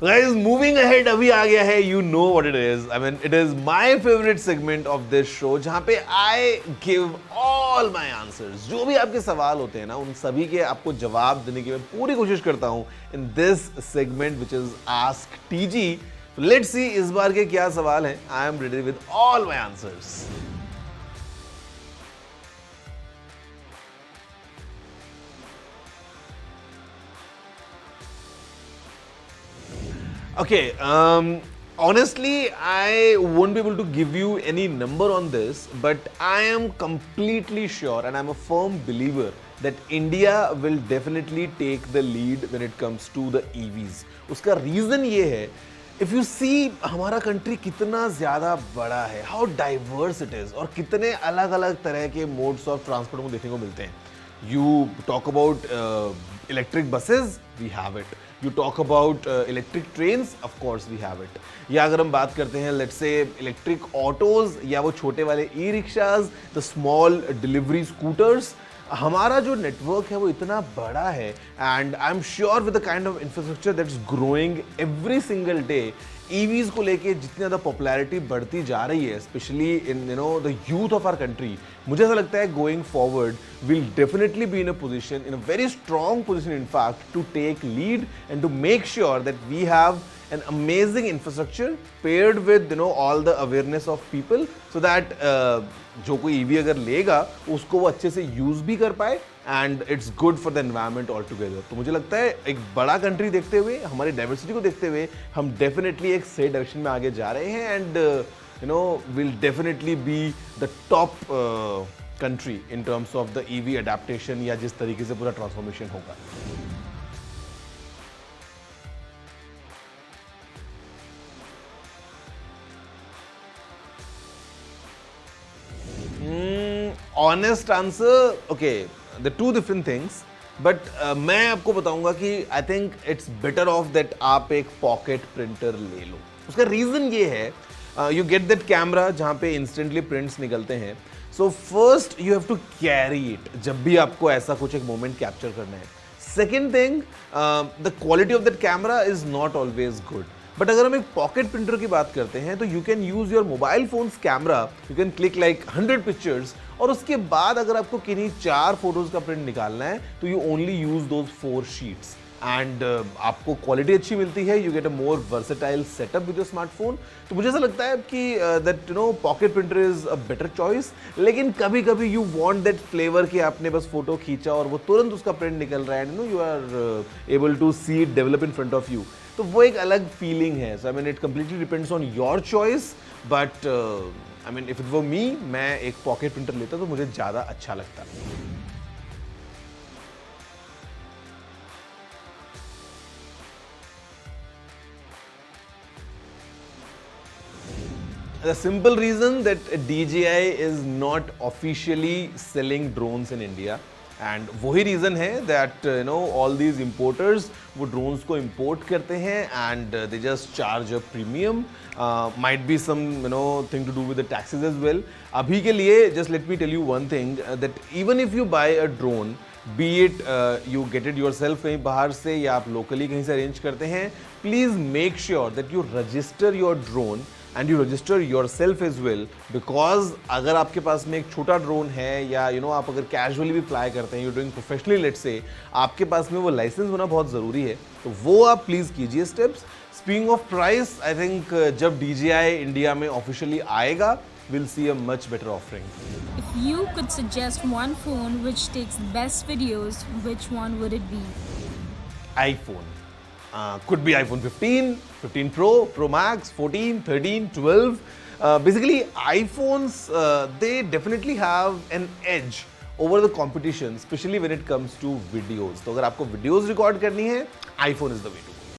Guys, moving ahead, अभी आ गया है, you know what it is. I mean, it is my favorite segment of this show, जहाँ पे I give all my answers. जो भी आपके सवाल होते हैं ना, उन सभी के आपको जवाब देने की मैं पूरी कोशिश करता हूँ in this segment which is Ask TG. So let's see इस बार के क्या सवाल हैं. I am ready with all my answers. Okay, honestly, I won't be able to give you any number on this, but I am completely sure and I'm a firm believer that India will definitely take the lead when it comes to the EVs. उसका reason ये है, if you see हमारा country कितना ज़्यादा बड़ा है, how diverse it is और कितने अलग-अलग तरह के modes of transport को देखने को मिलते हैं. You talk about electric buses, we have it. You talk about electric trains, of course we have it. या अगर हम बात करते हैं let's say electric autos या वो छोटे वाले e-rickshaws, the small delivery scooters, हमारा जो नेटवर्क है वो इतना बड़ा है and I am sure with the kind of infrastructure that's growing every single day. EVs को लेके जितनी ज़्यादा पॉपुलैरिटी बढ़ती जा रही है, specially in the youth of our country, मुझे ऐसा लगता है going forward will definitely be in a position, in a very strong position in fact, to take lead and to make sure that we have an amazing infrastructure paired with all the awareness of people so that जो कोई EV अगर लेगा उसको वो अच्छे से use भी कर पाए and it's good for the environment altogether. तो मुझे लगता है एक बड़ा कंट्री देखते हुए, हमारी डाइवर्सिटी को देखते हुए हम डेफिनेटली एक सही डायरेक्शन में आगे जा रहे हैं and will definitely be the top country in terms of the EV adaptation या जिस तरीके से पूरा ट्रांसफॉर्मेशन होगा. Honest answer, okay, the two different things, but मैं आपको बताऊंगा कि I think it's better off that आप एक pocket printer ले लो. उसका reason ये है, you get that camera जहाँ पे instantly prints निकलते हैं. So first you have to carry it जब भी आपको ऐसा कुछ एक moment capture करना है. Second thing, the quality of that camera is not always good. But अगर हम एक पॉकेट प्रिंटर की बात करते हैं तो you can use your mobile phones camera, you can click like 100 pictures और उसके बाद अगर आपको किन्हीं 4 फोटोज का प्रिंट निकालना है तो you only use those 4 sheets and आपको क्वालिटी अच्छी मिलती है, you get a more versatile setup with your smartphone. तो मुझे ऐसा लगता है कि that pocket printer is a better choice. लेकिन कभी कभी यू वांट दैट फ्लेवर कि आपने बस फोटो खींचा और वो तुरंत उसका प्रिंट निकल रहा है, you are able to see it develop in front of you. तो वो एक अलग फीलिंग है. So I mean it completely depends on your choice, but I mean if it were me, मैं एक पॉकेट प्रिंटर लेता तो मुझे ज़्यादा अच्छा लगता. The simple reason that DJI is not officially selling drones in India. And वही reason है दैट ऑल दीज इम्पोर्टर्स वो ड्रोन्स को इम्पोर्ट करते हैं and they just charge a premium. Might be something to do with the taxes as well. अभी के लिए just let me tell you one thing that even if you buy a drone, be it you get it yourself कहीं बाहर से या आप locally कहीं से अरेंज करते हैं, please make sure that you register your drone and you register yourself as well. Because अगर आपके पास में एक छोटा ड्रोन है या आप अगर कैजुअली भी फ्लाई करते हैं, you doing professionally let's say, आपके पास में वो लाइसेंस होना बहुत ज़रूरी है. तो वो आप प्लीज़ कीजिए steps. Speaking of price, I think जब DJI इंडिया में ऑफिशियली आएगा, we'll see a much better offering. If you could suggest one phone which takes the best videos, which one would it be? iPhone. Could be iPhone 15, 15 Pro, Pro Max, 14, 13, 12. Basically, iPhones, they definitely have an edge over the competition, especially when it comes to videos. तो अगर आपको videos record करनी है, iPhone is the way to go.